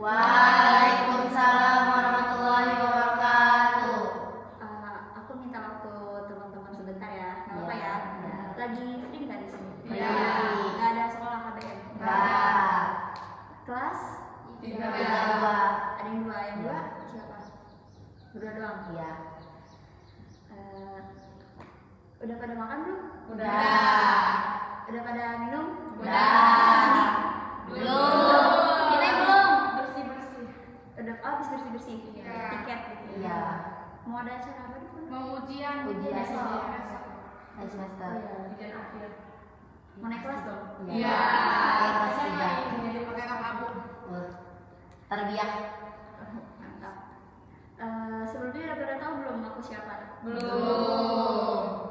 Waalaikumsalam warahmatullahi wabarakatuh. Aku minta waktu teman-teman sebentar ya. Nggak apa ya? Lagi free nggak di sini? Ya. Nggak ada sekolah KBM? Nggak. Kelas? 3. Ada yang dua. Yang dua siapa? Berdua doang? Iya. Udah pada makan belum? Udah. Udah pada minum? Udah. Mandi? Belum. Ini belum? Bersih-bersih. Udah habis bersih-bersih? Iya. Tiket gitu? Iya. Mau ada acara apa nih? Mau ujian Ujian. besok. Naik semester. Iya. Ujian akhir. Mau naik kelas dong? Iya. Naik kelas 3. Jadi pakai kabur. Terbiak. Mantap. Sebelumnya udah pada tahu belum aku siapa? Belum.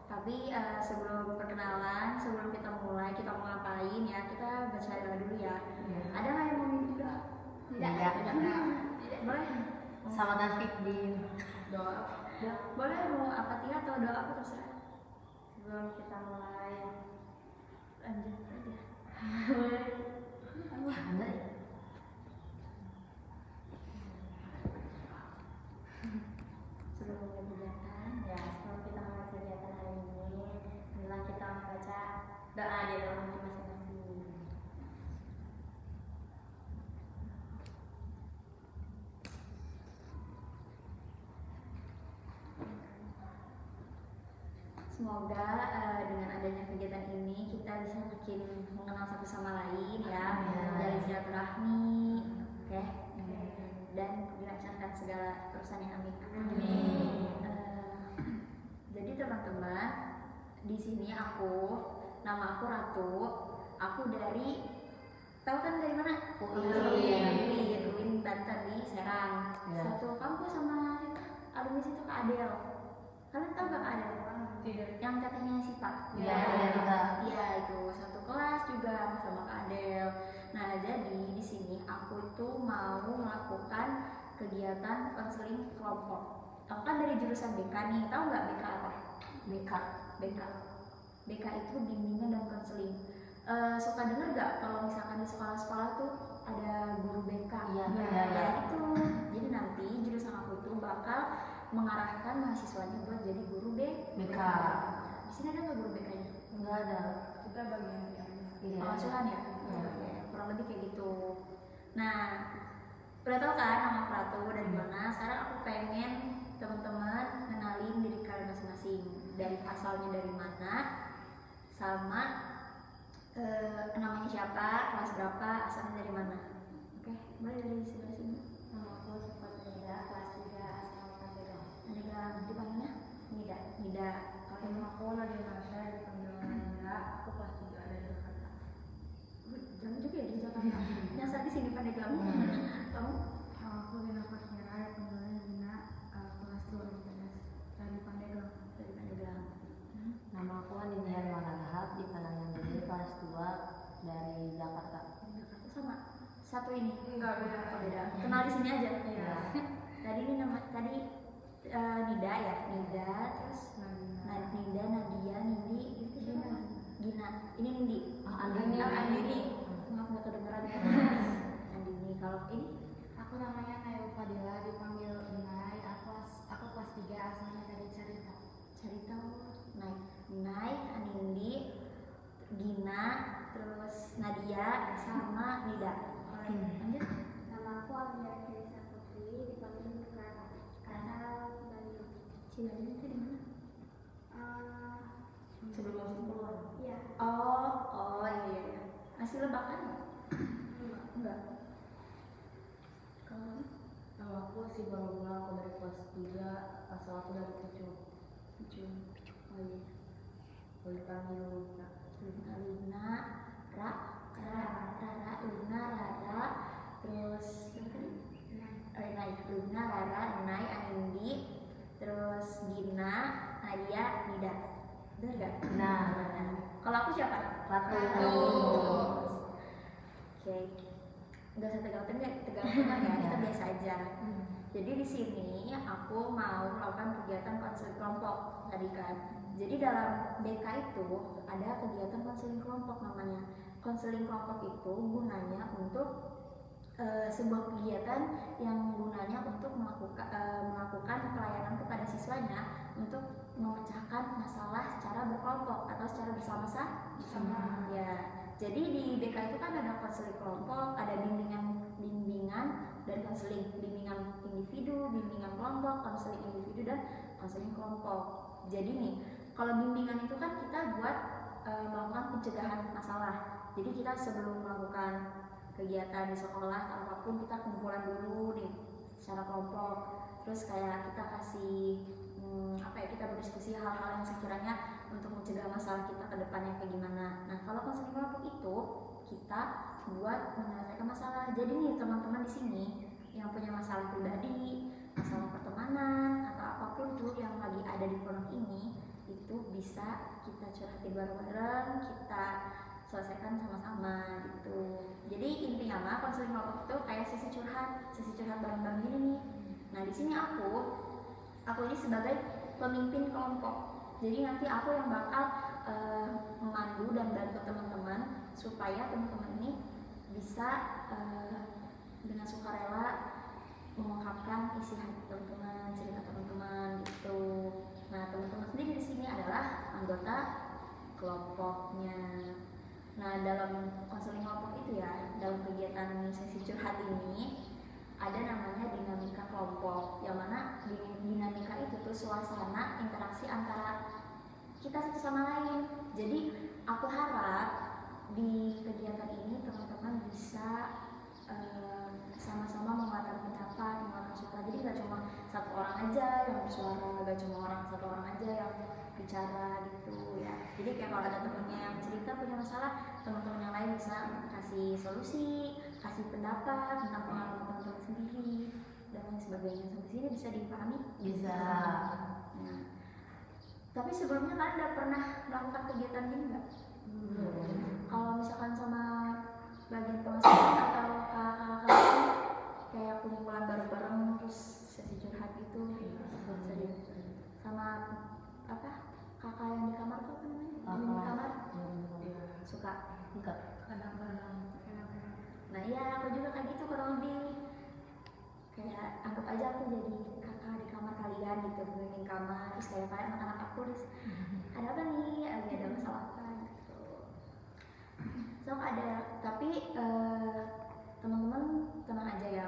Tapi sebelum perkenalan, sebelum kita mulai, kita mau ngapain ya? Kita baca doa dulu ya. Ada nggak yang mau mimpi doa? Tidak. Tidak. Boleh? Sama Nafik di Doa. Boleh mau Al-Fatihah atau doa apa terserah. Sebelum kita mulai, lanjut aja. Bener. Sebelum mulai kegiatan, ya sebelum kita mulai kegiatan hari ini, marilah kita membaca doa di dalam hati masing-masing. Semoga dengan adanya kegiatan ini kita bisa makin mengenal satu sama lain ya, dari silaturahmi, oke, dan dilancarkan segala urusannya, amin. Jadi teman-teman, di sini nama aku Ratu, aku dari, tahu kan dari mana? UIN Banten di Serang. Ya. Satu kampus sama alumni situ Kak Adel. Kalian tahu gak Kak Adel? Tidak. Yang katanya Sipa. Iya, juga. Iya, itu satu kelas juga sama Kak Adel. Nah, jadi di sini aku itu mau melakukan kegiatan konseling kelompok. Aku kan dari jurusan BK nih, tahu nggak BK apa? BK. BK itu bimbingan dan konseling. Suka denger gak kalau misalkan di sekolah-sekolah tuh ada guru BK? Iya. Ya itu. Jadi nanti jurusan aku itu bakal mengarahkan mahasiswanya buat jadi guru BK. Di sini ada nggak guru BK-nya? Enggak ada. Kita bagian Iya. Pengasuhan ya? Iya. Oke, kurang lebih kayak gitu. Nah, udah tau kan nama aku Ratu dari mana? Sekarang aku pengen teman-teman kenalin diri kalian masing-masing, dari asalnya dari mana, sama namanya siapa, kelas berapa, asalnya dari mana. Oke, boleh dari sebelah sini. Nama aku Supatrida, kelas 3 asal Tangerang. Ada dipanggilnya Nida. Kalau Nama aku Nadia Nasya, dipanggil Nanda. Aku kelas 3 dari Jakarta. jangan juga ya di Jakarta. Nyasar di sini pada kamu. Kamu? Aku Dina Fatkira, dipanggilnya Dina, kelas 2 IPS dari Pandeglang. Dari Pandeglang. Nama aku Anindya Marahap di Panangan Gede, kelas 2 dari Jakarta. Jakarta sama satu ini. Enggak, beda. Oh, beda. Kenal di sini aja. Iya. Tadi ini Nida ya, Nida, terus Nida, Nadia, Nindi, itu siapa? Gina. Ini Nindi. Andini. Andini. Maaf nggak kedengeran ya. Andini. Kalau ini Aku namanya Naya Fadila, dipanggil Nai. Aku kelas 3, asalnya dari Carita. Cerita Naik, Andini, Gina, terus Nadia, sama Nida. Lanjut. Nama aku Alia Kirisa Putri, dipanggil Kak asal Bandung. Cilandak itu di mana? Sebelum masuk keluar. Iya. Oh iya. Masih Lebak kan? Enggak. Kalau Nama aku si Bangga, aku dari kelas 3, asal aku dari Pucuk. Oh iya. Boleh panggil Luna. Lina, Rara, Lina, Rara, terus siapa tadi? Nai, Lina, Rara, Nai, Anindi, terus Gina, Nadia, Nida. Bener gak? Nah. Kalau aku siapa? Ratu. Oke. Gak usah tegang-tegang ya, kita biasa aja. Jadi di sini aku mau melakukan kegiatan konseling kelompok tadi kan. Jadi dalam BK itu ada kegiatan konseling kelompok namanya. Konseling kelompok itu gunanya untuk sebuah kegiatan yang gunanya untuk melakukan pelayanan kepada siswanya untuk memecahkan masalah secara berkelompok atau secara bersama-sama. Ya, jadi di BK itu kan ada konseling kelompok, ada bimbingan dan konseling, bimbingan individu, bimbingan kelompok, konseling individu dan konseling kelompok. Jadi nih, kalau bimbingan itu kan kita buat melakukan pencegahan masalah. Jadi kita sebelum melakukan kegiatan di sekolah atau apapun kita kumpulan dulu nih secara kelompok, terus kayak kita kasih kita berdiskusi hal-hal yang sekiranya untuk mencegah masalah kita ke depannya kayak gimana. Nah, kalau konseling kelompok itu kita buat menyelesaikan masalah. Jadi nih teman-teman di sini yang punya masalah pribadi, masalah pertemanan atau apapun tuh yang lagi ada di pondok ini, itu bisa kita curhatin bareng-bareng, kita selesaikan sama-sama gitu. Jadi intinya mah konseling kelompok itu kayak sesi curhat bareng-bareng gini nih. Nah, di sini aku ini sebagai pemimpin kelompok. Jadi nanti aku yang bakal memandu dan bantu teman-teman supaya teman-teman ini bisa dengan sukarela mengungkapkan isi hati teman-teman, cerita teman-teman gitu. Nah, teman-teman sendiri di sini adalah anggota kelompoknya. Nah, dalam konseling kelompok itu ya, dalam kegiatan sesi curhat ini ada namanya dinamika kelompok, yang mana dinamika itu tuh suasana interaksi antara kita satu sama lain. Jadi aku harap di kegiatan ini teman-teman bisa sama-sama mengeluarkan pendapat, mengeluarkan suara. Jadi gak cuma satu orang aja yang bersuara, gak cuma satu orang aja yang bicara gitu ya. Jadi kayak kalau ada temennya yang cerita punya masalah, teman-teman yang lain bisa kasih solusi, kasih pendapat tentang pengalaman teman-teman sendiri dan lain sebagainya. Sampai sini bisa dipahami? Bisa. Nah, tapi sebelumnya kalian udah pernah melakukan kegiatan ini nggak? Kalau misalkan sama bagian pengasuhan atau kakak-kakak kayak kumpulan bareng-bareng terus sesi curhat gitu, sama apa kakak yang di kamar tuh apa namanya? Di kamar suka kadang-kadang. Nah iya, aku juga kayak gitu kurang lebih. Kayak anggap aja aku jadi kakak di kamar kalian gitu, ngeliatin kamar, terus kayak anak-anak aku terus ada apa nih, lagi ada masalah apa gitu. So ada, tapi teman-teman tenang aja ya,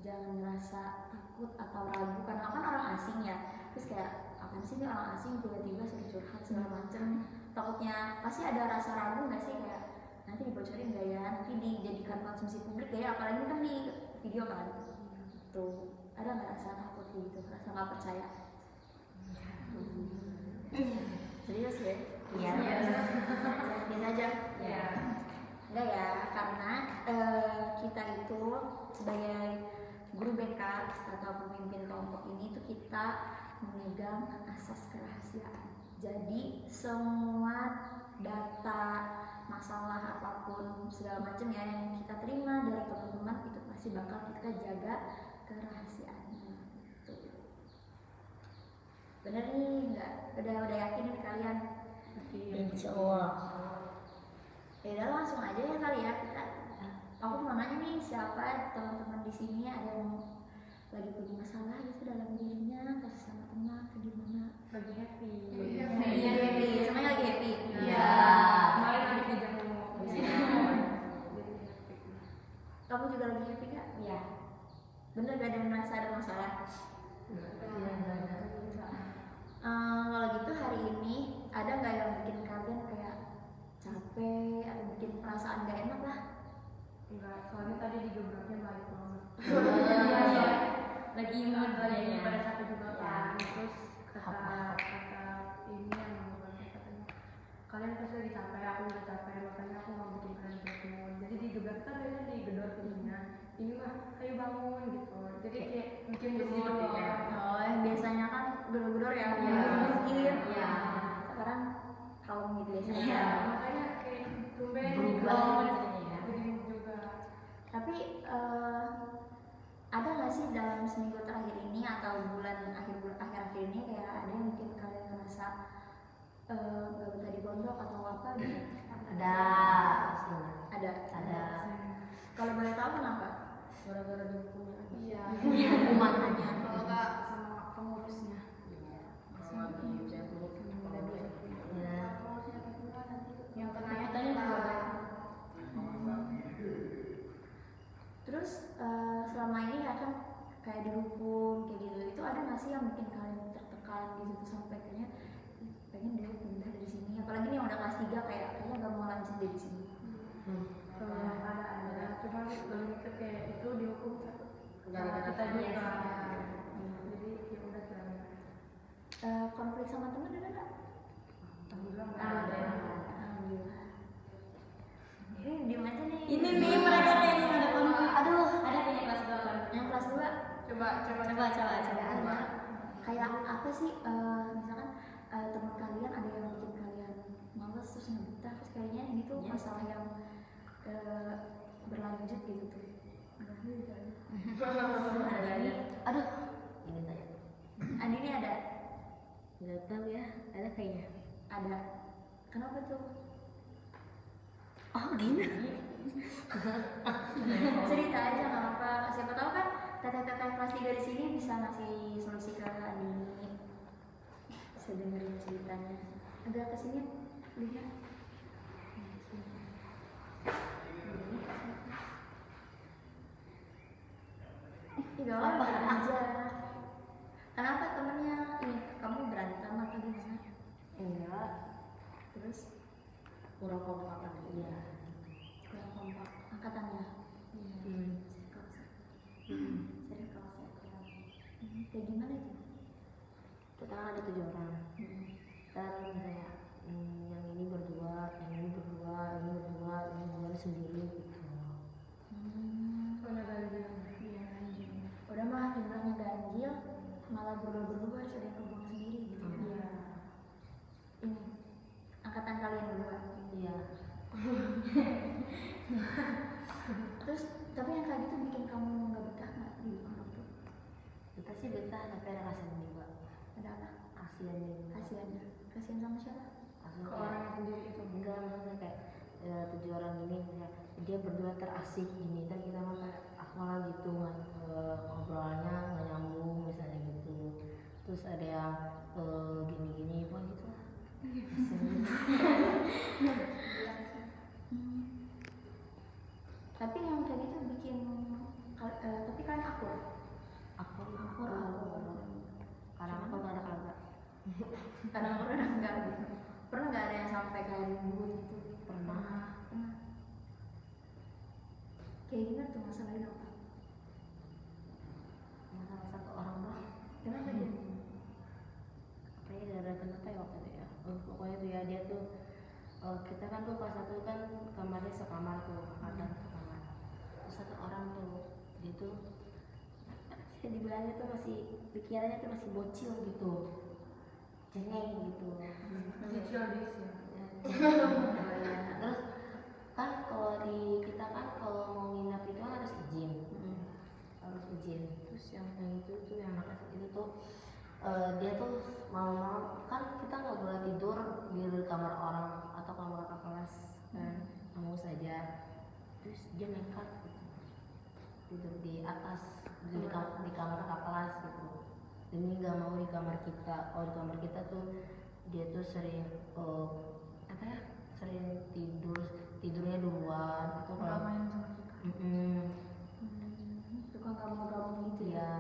jangan ngerasa takut atau ragu karena kan orang asing ya. Terus kayak apa sih ini orang asing tiba-tiba suruh curhat segala macem, takutnya pasti ada rasa ragu nggak sih, kayak nanti dibocorin nggak ya, nanti dijadikan konsumsi publik ya, apalagi kan di video kan tuh. Ada nggak rasa takut gitu, rasa nggak percaya? Serius ya? Iya. Biasa aja. Iya. Enggak ya, karena kita itu sebagai guru BK atau pemimpin kelompok ini tuh kita memegang asas kerahasiaan. Jadi semua data, masalah apapun segala macam ya yang kita terima dari teman-teman itu pasti bakal kita jaga kerahasiaannya. Bener nih, enggak? Udah yakin nih kalian? Insya Allah. Ya udah langsung aja ya kali ya kita. Aku mau nanya nih, siapa teman-teman di sini ada yang lagi punya masalah gitu dalam dirinya, atau sama teman atau gimana? Lagi happy. Happy. Semuanya lagi happy. Iya. Kemarin lagi dijemur. Kamu juga lagi happy gak? Iya. Bener gak ada yang merasa ada masalah? Kalau gitu hari ini ada nggak yang bikin kalian kayak capek atau bikin perasaan gak enak lah? Enggak, soalnya tadi di gebroknya baik banget. Lagi mood kayaknya. Pada capek juga kan. Terus kata ini yang membuatnya katanya, kalian pasti lagi capek, aku udah capek, makanya aku mau bikin kalian bangun. Jadi di gebrak kita biasanya digedor pintunya. Ini mah ayo bangun gitu. Jadi kayak bikin mood ya. Oh, yang biasanya kan gedor-gedor ya, bikin. Iya. Sekarang kalem gitu biasanya. Iya. Makanya kayak tumben Berubah gitu. jadinya. Jadi juga. Tapi ada nggak sih dalam seminggu terakhir ini atau bulan akhir-akhir ini kayak ada yang bikin kalian ngerasa nggak betah di pondok atau apa gitu? Ada. dihukum kayak gitu, itu ada nggak sih yang bikin kalian tertekan gitu tuh sampai kayaknya "Ih, pengen deh pindah dari sini, apalagi nih yang udah kelas 3 kayaknya gak mau lanjut dari sini. ada cuma lebih ke kayak itu dihukum sama kita juga jadi ya udah jalan. Konflik sama teman ada nggak? Alhamdulillah Alhamdulillah. Ini diem aja nih. Ini nih mereka yang ada konflik. Aduh, Ada punya kelas 2 kan? Yang kelas 2 coba ada. Kayak apa sih? Misalkan teman kalian ada yang bikin kalian males terus ngebetah, terus kayaknya ini tuh masalah yang berlanjut gitu tuh. aduh, ini tanya. Andi ini ada? Nggak tahu ya, ada kayaknya. Ada. Kenapa tuh? Oh gini. Cerita aja nggak apa. Siapa tahu kan teteh-teteh kelas 3 di sini bisa ngasih solusi ke Andi. Bisa dengerin ceritanya. Agak kesini lihat. Tidak apa aja. Kenapa temennya ini kamu berantem atau gimana? Enggak, Terus kurang kompak kan dia. kurang kompak angkatannya. Sering kelas ya. Kayak gimana itu? Kita kan ada 7 orang. Dan misalnya yang ini berdua, yang ini berdua, ini berdua, ini berdua sendiri gitu. soalnya ganjil. Iya ganjil. Udah mah jumlahnya ganjil, malah berdua-berdua ada yang kebuang sendiri gitu. Iya. Ini angkatan kalian berdua. Iya. Terus tapi yang kayak gitu bikin kamu nggak betah nggak di pondok tuh? Kita sih betah tapi ada kasihan juga. Ada apa? Kasihan juga. Kasiannya. Kasian sama siapa? Kasihan Ke kayak- orang yang sendiri itu enggak, maksudnya kayak 7 orang ini misalnya, dia berdua terasik gini kan kita mah kayak malah gitu kan, ngobrolnya nggak nyambung misalnya gitu. Terus ada yang gini-gini apa gitu lah. Tapi yang kayak gitu bikin tapi kalian akur. Akur Karena karena aku nggak ada kagak Karena aku udah enggak gitu. Pernah nggak ada yang sampai kayak ribut gitu? pernah. Pernah. Kayak gimana tuh masalahnya apa? Masalah satu orang doang. Kenapa dia? Kayaknya gara-gara kenapa ya waktu itu ya. Pokoknya tuh ya dia tuh kita kan tuh kelas 1 kan kamarnya sekamar tuh, ada sekamar. Terus satu orang tuh dia tuh saya dibilangnya tuh masih pikirannya tuh masih bocil gitu, cengeng gitu. masih childish ya. Terus kan kalau di kita kan kalau mau nginap itu kan harus izin, harus izin. Terus yang itu tuh yang anak itu tuh dia tuh malam-malam kan kita nggak boleh tidur di kamar orang atau kamar kakak kelas kan, mau saja. Terus dia nekat gitu, tidur di atas di kamar kakak kelas gitu, demi nggak mau di kamar kita. Kalau di kamar kita tuh dia tuh sering apa ya, sering tidurnya duluan atau Nggak kalau main sama kita. Suka gabung-gabung gitu ya. ya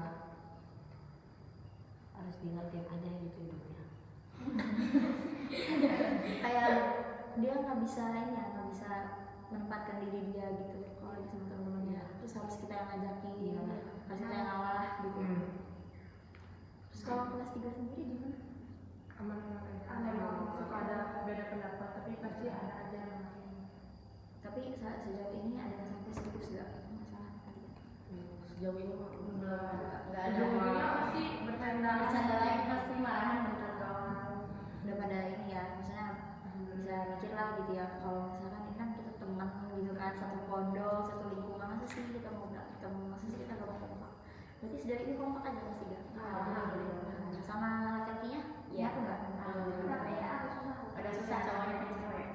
harus diingetin aja gitu hidupnya. Kayak dia nggak bisa ini ya, nggak bisa menempatkan diri dia gitu kalau lagi sama temen-temennya. Terus harus kita yang ngajakin, harus kita yang awal lah gitu. Terus kalau kelas 3 sendiri gimana? Aman-aman aja. Emang suka ada beda pendapat tapi pasti ada aja yang lain. Tapi sejauh ini ada yang sampai serius gak masalah kalian? Sejauh ini mah Nggak ada ujung-ujungnya pasti bercanda lagi pasti marahan bentar doang. Udah pada ini ya, misalnya bisa mikir lah gitu ya. Kalau misalkan ini kan kita teman gitu kan, satu pondok, satu lingkungan, masa sih kita mau nggak ketemu, masa sih kita gak mau kompak? Berarti sejauh ini kompak aja mas Tiga. Alhamdulillah. Sama laki-lakinya? Iya. Aku nggak. Kenapa ya aku susah? Ada susah cowoknya pengen cewek.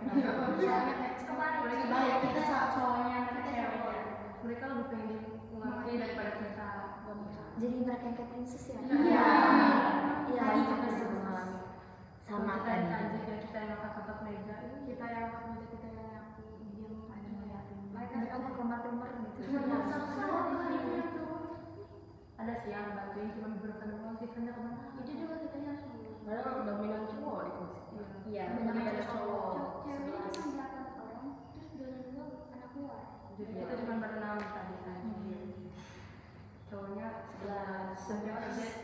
Soalnya kebalik kita cowoknya mereka cewek. Mereka lebih pengen mengerti daripada kita. Jadi mereka yang kayak princess ya? Iya. Iya, Tadi kita juga juga sih. mengalami. sama kita yang tadi. cantik ya, kita yang angkat-angkat meja ini Kita yang meja kita yang nyapu diam aja ngeliatin. Mereka kelemar-kelemar gitu. Susah. ada sih yang Jadi kita cuma berenam tadi tadi. Cowoknya 11,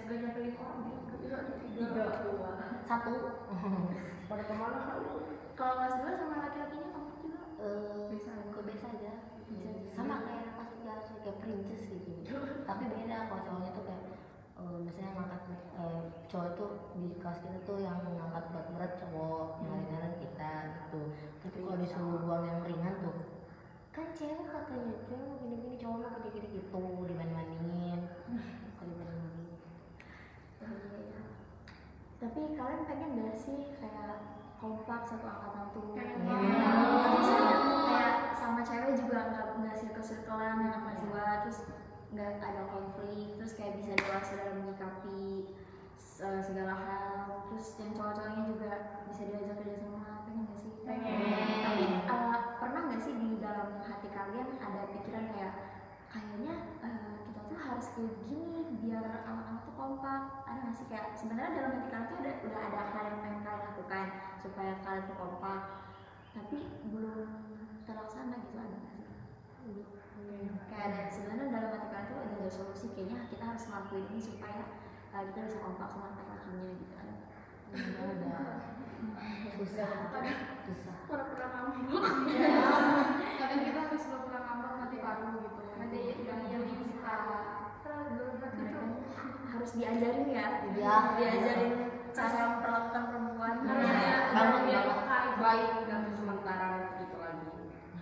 gak nyampe 5 orang gitu. 3, 2, 1. Pada kemana kali? Kalau kelas 2 sama laki-lakinya kompak juga? Biasa aja. Sama kayak pas kayak princess gitu. Tapi beda kalau cowoknya tuh kayak misalnya ngangkat cowok tuh di kelas kita tuh yang ngangkat berat cowok, yang ringan kita gitu. Tapi kalau disuruh buang yang ringan tuh kan cewek katanya cewek gini-gini cowok mah gini-gini gitu dibanding-bandingin. Tapi kalian pengen gak sih kayak kompak satu angkatan tuh? Pengen Terus kayak sama cewek juga nggak circle-circlean anak mahasiswa, terus nggak ada konflik, terus kayak bisa dewasa dalam menyikapi segala hal, terus yang cowok-cowoknya juga bisa diajak kerja sama. Pengen gak sih? Pengen. Tapi pernah nggak sih di dalam hati kalian ada pikiran kayak kayaknya kita tuh harus kayak gini biar anak-anak tuh kompak? Ada nggak sih kayak sebenarnya dalam hati kalian tuh udah ada hal yang pengen kalian lakukan supaya kalian tuh kompak, tapi belum terlaksana gitu, ada nggak sih? Kayak ada sebenarnya dalam hati kalian tuh ada solusi, kayaknya kita harus ngelakuin ini supaya kita bisa kompak sama laki-lakinya gitu, ada nggak? Susah. pura-pura ngambek. Kadang kita harus pura-pura ngambek nanti baru gitu. Nanti yang bisa Mereka harus diajarin ya, Iya. diajarin cara memperlakukan perempuan. Banget banget. Baik dan sementara gitu lagi.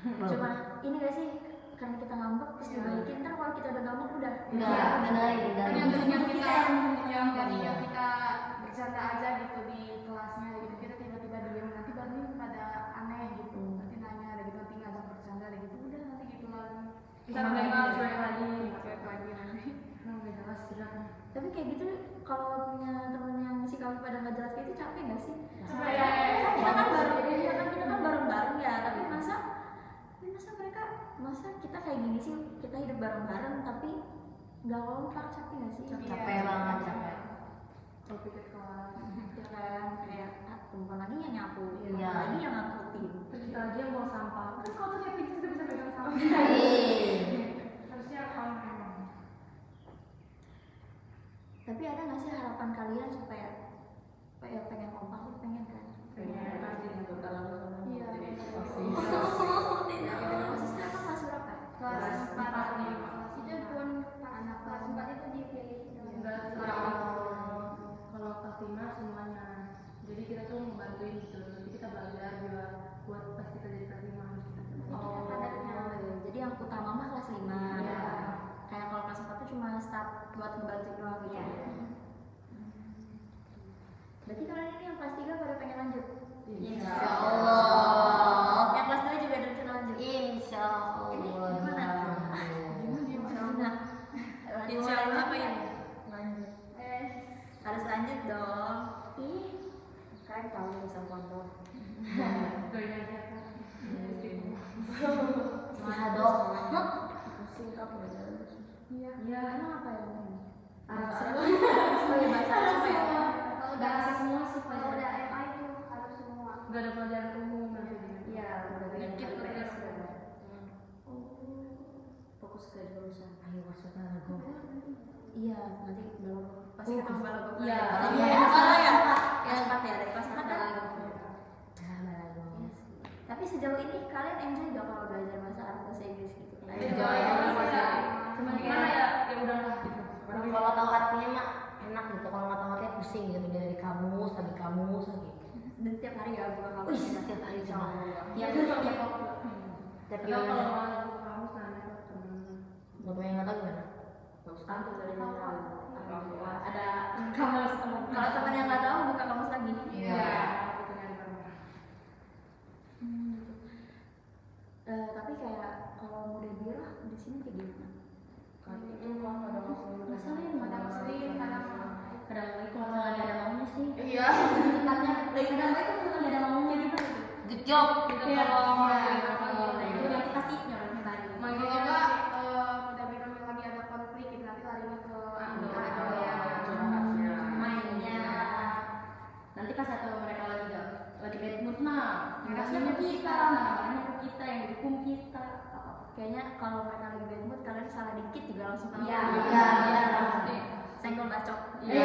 Cuma ini gak sih, karena kita ngambek terus dibalikin, ntar kalau kita udah ngambek udah Kan yang tadinya kita yang Iya. tadinya kita bercanda aja gitu di kelasnya gitu, kita tiba-tiba diem, nanti baru pada aneh gitu, nanti nanya ada gitu, nanti ngajak bercanda ada gitu, udah nanti gitu lagi. Kita mendengar cuek lagi nanti. Nggak jelas sudah. Tapi kayak gitu kalau punya temen yang sikapnya pada nggak jelas kayak itu capek gak sih? Supaya kita kan bareng ya, tapi masa kita kayak gini sih, kita hidup bareng-bareng tapi nggak kompak, capek gak sih? Capek banget, capek. kalau pikir kelas, Ya kan, kayak perempuan lagi yang nyapu, Iya. perempuan lagi yang ngangkutin. terus kita lagi yang bawa sampah. Kan kalau tuh kayak pincis udah bisa pegang sampah. Harusnya kamu. Tapi ada nggak sih harapan kalian supaya pengen kompak tuh, pengen kan? Iya. Posisinya apa kelas berapa? Kelas 4 nih. itu pun anak kelas 4 itu dipilih. Kalau kelas 5 semuanya. Jadi kita tuh ngebantuin gitu. Jadi kita belajar juga buat pas kita jadi kelas 5 harus kita Jadi yang utama mah kelas 5. Iya. Kayak kalau kelas 4 tuh cuma start buat ngebantu doang gitu. Berarti kalian ini yang kelas 3 pada pengen lanjut? Insya Allah. Yang kelas 2 juga ada rencana lanjut? Insya Allah. Gimana? Insya Allah apa ini? Lanjut. Harus lanjut dong. Ih, kalian tahu urusan pondok. Doain aja kan. Iya dong. Pusing kamu aja. Iya. Emang apa ya? Arab Sebagai bahasa apa ya? Kalau Udah udah semua sih kalau udah pelajaran. MA itu harus semua. Nggak ada pelajaran umum nanti. Iya, udah Dikit tuh PS. pelajaran. Fokus ke jurusan. Ayo maksudnya lagu. Iya, nanti belum pasti ketemu balago. Iya. Iya, salah ya. Kelas 4 ya, dari kelas 4 kan. Tapi sejauh ini kalian enjoy gak kalau belajar bahasa Inggris gitu? Enjoy. Cuma gimana ya? Ya udahlah gitu. Kalau tahu artinya mah enak gitu. Kalau nggak tahu artinya pusing gitu. Dari kamus lagi. Dan tiap hari ya buka kamu. Wih, setiap hari cuma. Iya, itu kalau waktu. Tapi Kalau kalau kamu nanya ke temen. buat yang nggak tahu gimana? Aku dari Ada kamu setengah. Kalau teman yang nggak tahu buka kamus lagi. Iya. Itu nyari bareng. Tapi kayak kalau mudah bilah di sini kayak gimana? Ngeselin, kadang ngeselin, kadang Kadang-kadang kalau nggak ada maunya sih. iya. Tempatnya lagi kadang-kadang itu nggak ada maunya gitu. Good job. Iya. Nah itu nanti pasti nyorotnya tadi. Manggil enggak udah bilang lagi ada konflik gitu, nanti larinya ke Mainnya. Nanti pas satu mereka lagi bad mood nah, Mereka ngasihnya ke kita, marahnya ke kita, yang dukung kita, apa-apa. kayaknya kalau mereka lagi bad mood kalian salah dikit juga langsung tahu. Iya. pasti. Senggol bacok. Iya.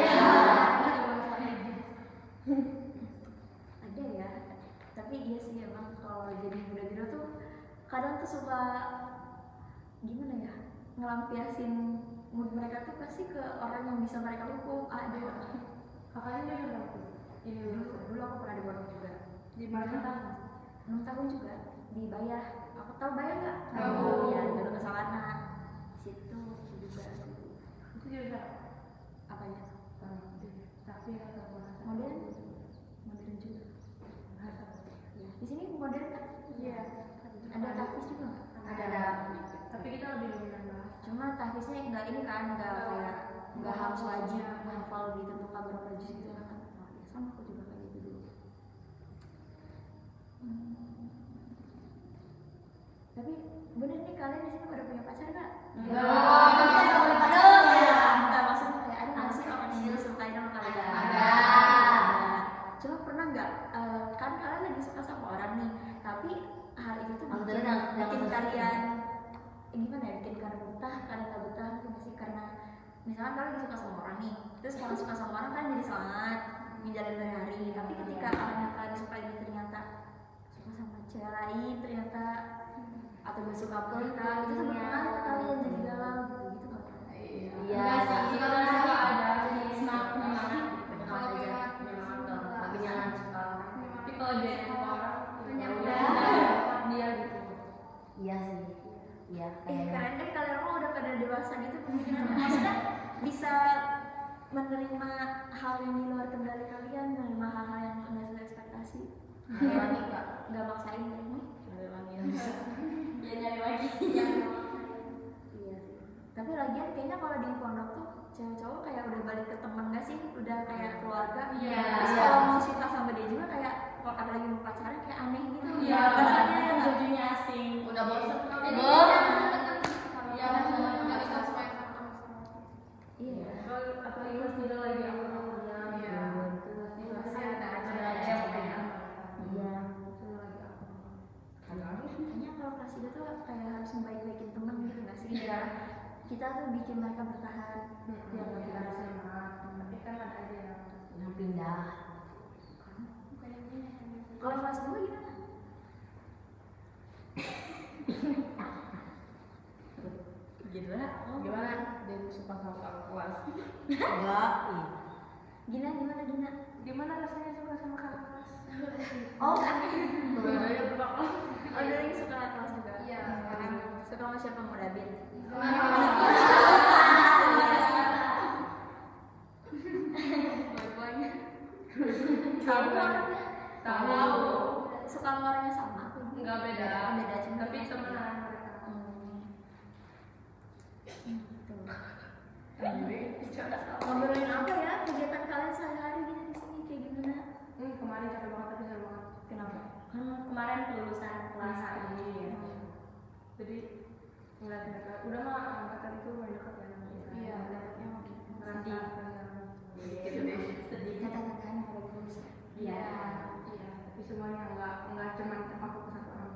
Ada ya, tapi iya sih emang kalau jadi muda biro tuh kadang tuh suka gimana ya, ngelampiasin mood mereka tuh pasti ke orang yang bisa mereka dukung. Ada Kakaknya dia udah tuh. Ini dulu aku pernah di Bandung juga, di mana? 6 tahun juga di Bayah. Aku tahu Bayah nggak? Tahu. Iya, dulu ke Sawana. Di situ juga Itu juga apanya? tapi atau bahasa Modern juga. bahasa. Ya. Di sini modern kan? Iya. Ada tahfiz juga nggak? Ada. Tapi kita lebih dominan bahasa. Cuma tahfiznya nggak ini kan, nggak kayak nggak harus wajib hafal ditentukan berapa juz gitu kan. Oh, ya sama aku juga kayak gitu dulu. Tapi bener nih kalian di sini pada punya pacar nggak? Aduh, ya. Nggak, maksudnya kayak ada nggak sih orang yang disukain sama kalian? Ada. Cuma pernah nggak, kan kalian lagi suka sama orang nih, tapi hal itu tuh bikin, Alhamdulillah, bikin jangan kalian gimana ya, bikin kalian betah, kalian nggak betah gitu nggak sih? Karena misalkan kalian lagi suka sama orang nih, terus kalau suka sama orang kan jadi semangat menjalani hari-hari, tapi ketika orang yang kalian suka ini ternyata suka sama cewek lain ternyata, atau gak suka kita, itu tuh berpengaruh ke kalian jadi galau gitu nggak? Iya. Suka ada jadi Semangat aja. Tapi jangan suka. tapi kalau dia sama orang dia gitu. Iya sih. Iya. Keren deh kalian mah udah pada dewasa gitu pemikirannya. Maksudnya bisa menerima hal yang di luar kendali kalian, menerima hal-hal yang nggak sesuai ekspektasi. Nggak maksain deh nih. Ya nyari lagi. Iya sih. Tapi lagian kayaknya kalau di pondok tuh cewek cowok kayak udah balik ke temen gak sih? Udah kayak keluarga. Iya. Terus kalau mau suka sama dia juga kayak kalau ada lagi mau pacaran kayak aneh gitu. Iya, Rasanya ya nggak? jadinya asing. Udah bosan. Iya, Iya. apalagi pas kita lagi akur-akurnya. Iya. Pasti ada aja yang kayak Iya. Kayaknya kalau kelas 3 tuh kayak harus membaik-baikin temen gitu gak sih? Biar kita tuh bikin mereka bertahan. Biar kita semangat. Tapi kan ada aja yang Pindah. Kalau kelas 2 gimana? gimana? Dia suka sama kakak kelas. Enggak. Gina? Gimana rasanya suka sama kakak kelas? Oh. Bedanya berapa? Oh, dari suka kelas juga? Iya. Suka sama siapa? Mau Dabin? Boy-boynya Tahu. orangnya? Tahu. Suka sama orangnya sama? Enggak beda. Beda cuma Tapi temenan mereka. Ngobrolin apa ya? Kegiatan kalian sehari-hari gitu di sini kayak gimana? Kemarin capek banget tapi seru banget. Kenapa? Kan kemarin kelulusan kelas ini ya. Jadi ngeliat mereka udah mah angkatan itu main dekat ya sama kita. Iya, dapetnya makin Sedih. Gitu deh. Sedih. Kata-katanya pada lulus ya? Iya. Iya. Tapi semuanya nggak cuma terpaku ke satu orang.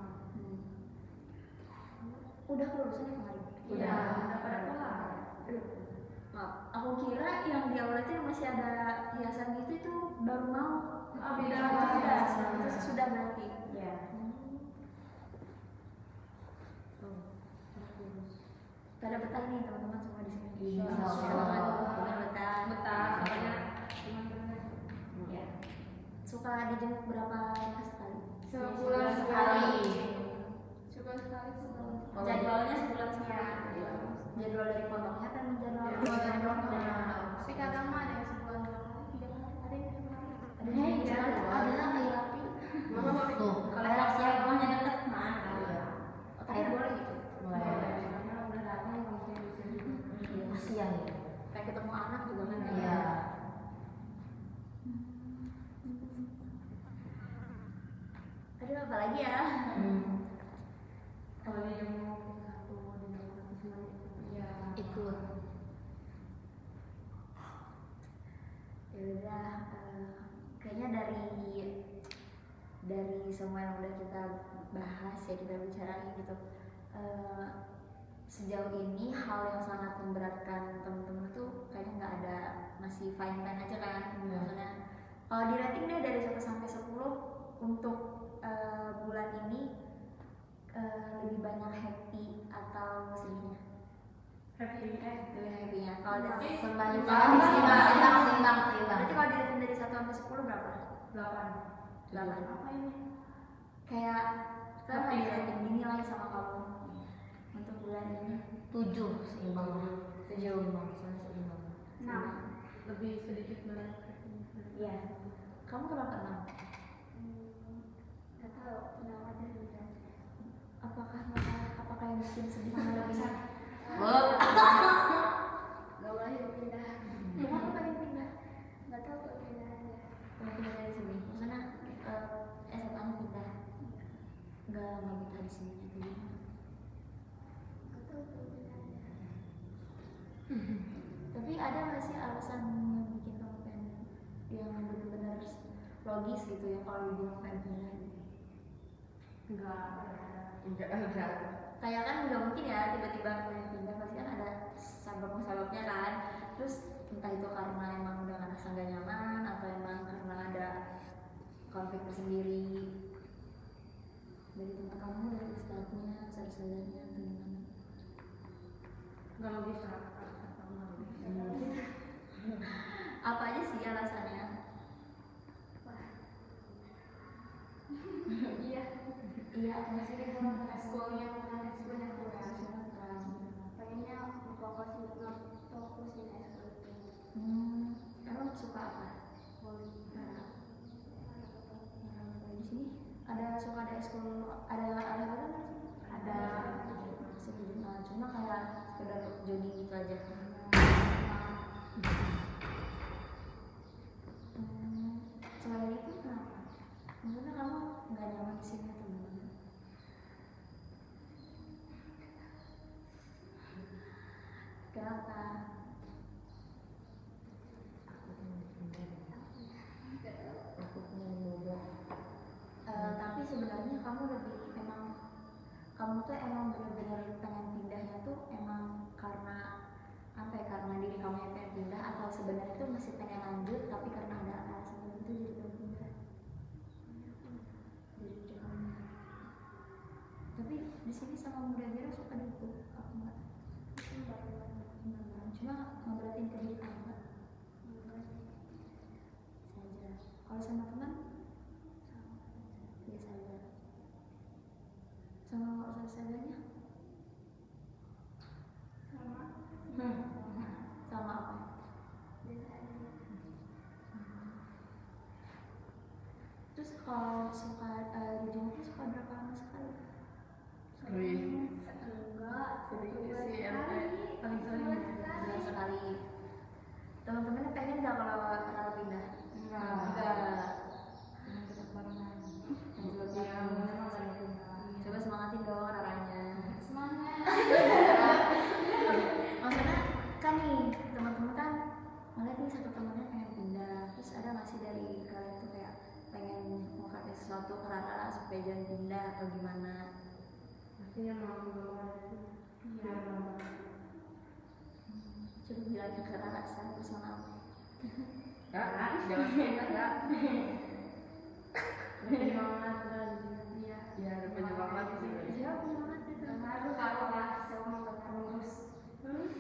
Udah kelulusan ya kemarin? Udah pada kelar. Aduh, maaf. Aku kira yang di awal itu yang masih ada hiasan gitu itu baru mau. Oh, beda. Itu sudah berarti. Iya. Pada betah nih teman-teman semua di sini. Insya Allah. Bukan betah. Betah. Soalnya teman-teman. Ya. Suka dijemput berapa sekali? Sebulan sekali. Sebulan sekali. Jadwalnya sebulan sekali. Jadwal dari pondoknya kan jadwal dari pondoknya. Si kadang mah ada yang sebulan 2 kali, 3 kali, ada yang 5 kali. Ada yang jalan, ada yang kayak rapi. Tuh. Kalau rahasia rumahnya deket mana? Iya. Tapi boleh gitu. Boleh. Karena udah datang langsung bisa juga. Kasihan ya. Kayak ketemu anak juga kan. Iya. Aduh, apa lagi ya? Kalau dia jenguk satu, dia jenguk satu semuanya. Iya. Ikut. Ya udah, kayaknya dari semua yang udah kita bahas ya, kita bicarain gitu, sejauh ini hal yang sangat memberatkan temen-temen tuh kayaknya nggak ada, masih fine aja kan. Maksudnya kalau di rating deh dari 1 sampai 10 untuk bulan ini lebih banyak happy atau sedihnya? Happy Lebih happy-nya. Kalau dari Seimbang. berarti kalau di rating dari 1 sampai 10 berapa? 8. 8. Apa ini? Kayak kita nggak di rating dinilai sama kamu untuk bulan ini. 7 seimbang. 7 seimbang. Nah, Lebih sedikit banyak. Iya. Kamu kenapa 6? nggak tahu kenapa dari Apakah yang bikin sedih kamu lebih? nggak boleh pindah. Kamu pengen pindah? Nggak tahu kalau pindah aja. Pengen pindah dari sini. Maksudnya SMA-nya pindah. Nggak betah di sini gitu. Nggak tahu kalau pindah aja. Tapi ada nggak sih alasan yang bikin kamu pengen yang benar-benar logis gitu ya kalau dibilang pengen pindah? Enggak. Kayak kan nggak mungkin ya tiba-tiba pengen pindah, pasti kan ada sabab-sababnya kan. Terus entah itu karena emang udah ngerasa nggak nyaman atau emang karena ada konflik tersendiri dari tempat kamu, dari ustadznya, saudara-saudaranya atau gimana? Nggak logis lah. Apa aja sih alasannya? Iya. Iya, masih di Eskulnya kurang. kurang. Pengennya fokusin eskul itu. Emang suka apa? Di sini ada suka ada ekskul, ada nggak sih? Ada. Cuma kayak sekedar jogging gitu aja. Selain itu kenapa? Maksudnya kamu nggak nyaman di sini atau gimana? Kenapa? Tapi sebenarnya kamu lebih kamu tuh emang benar-benar pengen pindahnya tuh emang karena apa ya, karena diri kamu yang pengen pindah atau sebenarnya tuh masih pengen lanjut tapi karena ada alasan tertentu jadi pengen pindah dari diri kamu. Tapi di sini sama Muda Biro suka dukung aku nggak? Cuma ngobrotin ke diri kamu nggak? Saja. Kalau sama teman biasa aja. Sama saudaranya? Sama apa? Terus kalau suka dijemput tuh suka berapa lama sekali? Enggak. Paling sering. Bulan sekali. Teman-temannya pengen nggak kalau Rara pindah? Enggak. Tetap barengan. Coba semangatin dong Raranya. Semangat. Maksudnya kan nih teman-teman kan ngeliat nih satu temennya pengen pindah, terus ada nggak sih dari kalian tuh kayak pengen mau kasih sesuatu ke Rara supaya jangan pindah atau gimana? Pastinya mau bawa itu. Biar lama. Coba bilangin ke Rara secara personal. Jangan pindah ya. Penyemangat dan iya. Ya ada penyemangat di sini. Siapa penyemangat itu? Harus kalau semua nggak terus.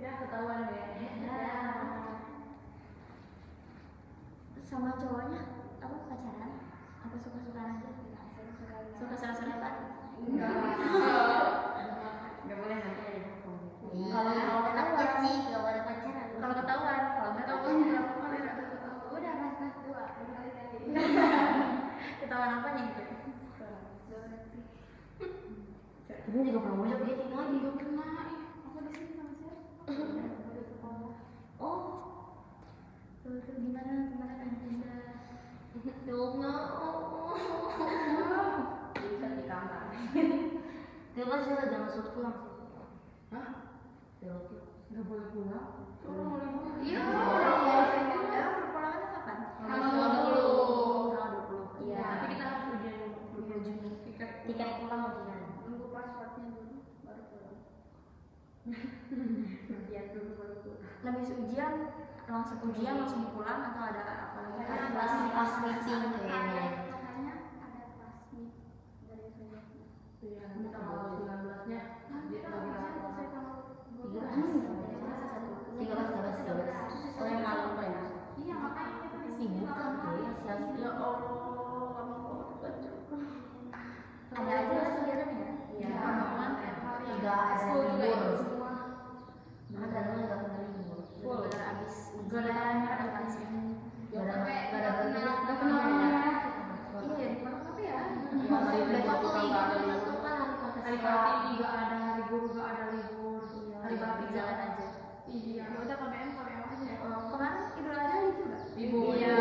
Ya ketahuan deh. Sama cowoknya apa pacaran? Apa suka-sukaan aja? Suka salah-salahan? Nggak boleh nanti ada hukum. Kalau ketahuan sih kalau ada pacaran. Kalau ketahuan, kalau nggak ketahuan berapa kali? Udah mas 2 kali. Ketahuan apanya gitu? Ini juga belum banyak dia tinggal lagi. Aku di sini sama siapa? Oh, tuh gimana temannya pengen pindah? Dongnya. Bisa di kamar. Tiba sih jangan masuk pulang. Hah? Tiba. Nggak boleh pulang? Orang mau liburan. Iya. Emang perpulangannya kapan? Tanggal 20. Tanggal 20. Iya. Tapi kita harus ujian dulu. Juni. Tiket Tiket pulang ujian. Nunggu pasportnya dulu. Lebih ujian langsung pulang atau ada apa lagi? Pas meeting kayaknya. Makanya ada kelas meet dari selanjutnya. Iya, nanti tanggal 19-nya dia lagi rapor. 13 soalnya malam kan ya. Iya, makanya kita di sini Sibuk kan guys, ya Allah, kamu kok baca. Ada aja lah kegiatannya ya. Iya. Teman-teman Nggak ada School juga libur. ikut semua. Ada nggak ada libur. bener-bener abis Gak ada ujian ada kelas Nggak ada berhentinya. Nggak pernah iya ya di mana tapi ya Besok tuh libur kan Hari Kartini nggak ada hari guru, nggak ada libur. hari bakti jalan aja. Iya, ya udah KBM aja. Kemarin Idul Adha libur nggak? Libur. Iya.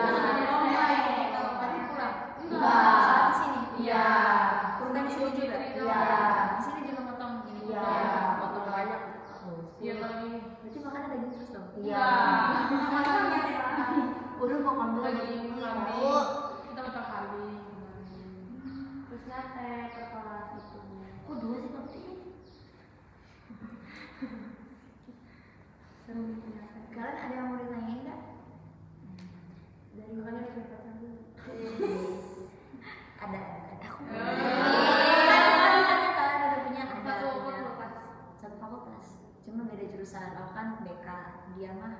Oh, baik. Tapi pulang. Enggak. Saat di sini. Iya. Kurban di sini juga. Iya. Di sini juga motong gini. Iya. Potong banyak. Iya lagi. Berarti makannya daging terus dong. Iya. Udah mau ambil Lagi kambing. Oh, Kita potong kambing kemarin. Terus nyatet ke kelas itu. kok 2 sih tapi? Seru nyatet. Kalian ada yang mau ditanyain nggak? Dari Makanya kita pacar dulu. ada. Aku. Eh. Kalian ada punya Satu punya. fakultas. Satu fakultas. Cuma beda jurusan. Aku kan BK, dia mah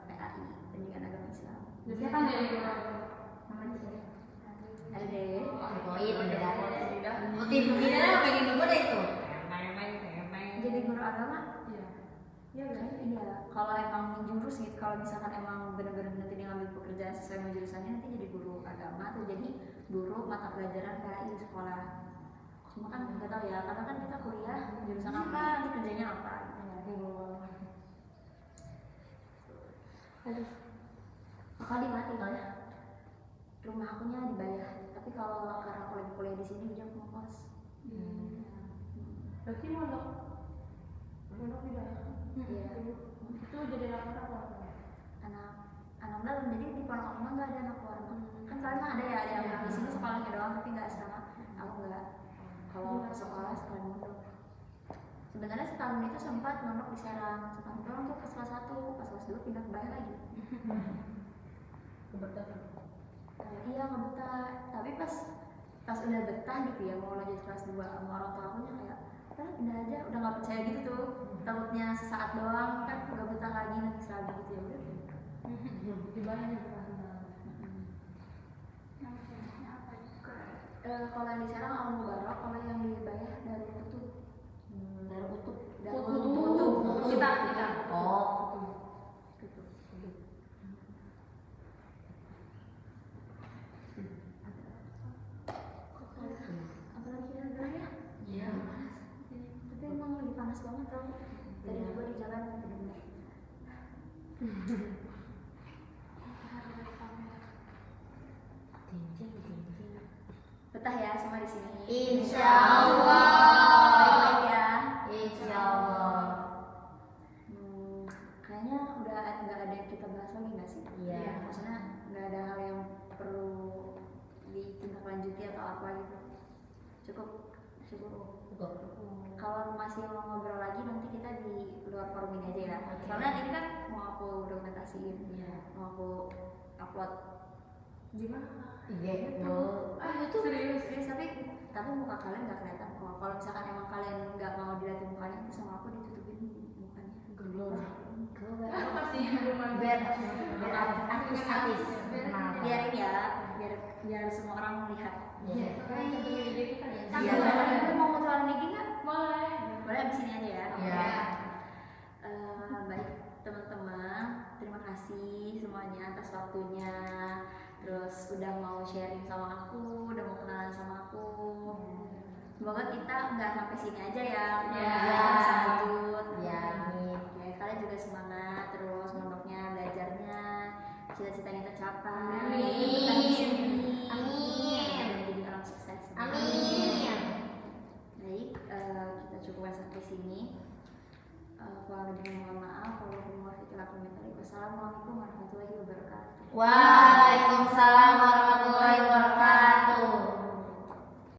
PAI, Pendidikan Agama Islam. Jadi kan jadi guru. Ada deh. Poin udah. Rutin gimana pengen dulu deh itu. Jadi guru agama. Iya. Iya kan? Iya. Kalau emang jurus gitu, kalau misalkan emang benar-benar nanti dia ngambil pekerjaan sesuai dengan jurusannya, nanti jadi guru agama atau jadi guru mata pelajaran PAI di sekolah. Cuma kan nggak tahu ya, karena kan kita kuliah jurusan apa, nanti kerjanya apa. Gitu. Aduh. Kali mati kan? Rumah akunya dibayar, tapi kalau karena aku lagi kuliah di sini dia mau kos. Berarti mondok tidak. Iya. Itu jadi anak apa? Anak dalam, jadi di pondok aku mah nggak ada anak luar. Kan kalian mah ada ya, ada yang di sini sekolahnya doang tapi nggak asrama. Aku nggak. Kalau ke sekolah sekalian mondok. Sebenarnya setahun itu sempat mondok di Serang, setahun doang tuh pas kelas 1, pas kelas 2 pindah ke Bayang lagi. Iya nggak betah, tapi pas udah betah gitu ya mau lanjut kelas 2 sama orang tua aku kayak pindah aja, udah nggak percaya gitu tuh, takutnya sesaat doang kan nggak betah lagi nanti lagi gitu ya udah. Dibayarnya berapa? Kalau yang di Serang Al Mubarok, kalau yang di Bayah dari Kutub. Dari kutub. Dari Kutub. Kita. Oh. Kutub. Apalagi ya ya? Iya. Tapi emang lagi panas banget tau. Tadi juga di jalan bener-bener. Betah ya semua di sini. Insya Allah. Baik-baik ya. Insya Allah. Kayaknya udah nggak ada yang kita bahas lagi nggak sih? Iya. Maksudnya nggak ada hal yang perlu ditindaklanjuti atau apa gitu. Cukup. Kalau masih mau ngobrol lagi nanti kita di luar forum ini aja ya. Oke. Soalnya ini kan mau aku dokumentasiin, mau aku upload. Gimana? Iya, Bu. Itu serius tapi muka kalian nggak kelihatan kok. Kalau misalkan emang kalian nggak mau dilihatin mukanya, itu sama aku ditutupin mukanya. Aku pasti belum Biar artis. Biar ini ya, biar semua orang melihat. Iya. Iya. Kalian mau mutualan lagi nggak? Boleh. Boleh di sini aja ya. Iya. Baik teman-teman, terima kasih semuanya atas waktunya. Terus udah mau sharing sama aku, udah mau kenalan sama aku. Semoga kita nggak sampai sini aja ya. Iya. Kita bisa lanjut. Iya, amin. Oke, kalian juga semangat terus mondoknya, belajarnya, cita-citanya tercapai. Amin. Betah di sini. Amin. Dan jadi orang sukses. Amin. Baik, kita cukupkan sampai sini. Kurang lebih mohon maaf. Wassalamualaikum warahmatullahi wabarakatuh. Waalaikumsalam warahmatullahi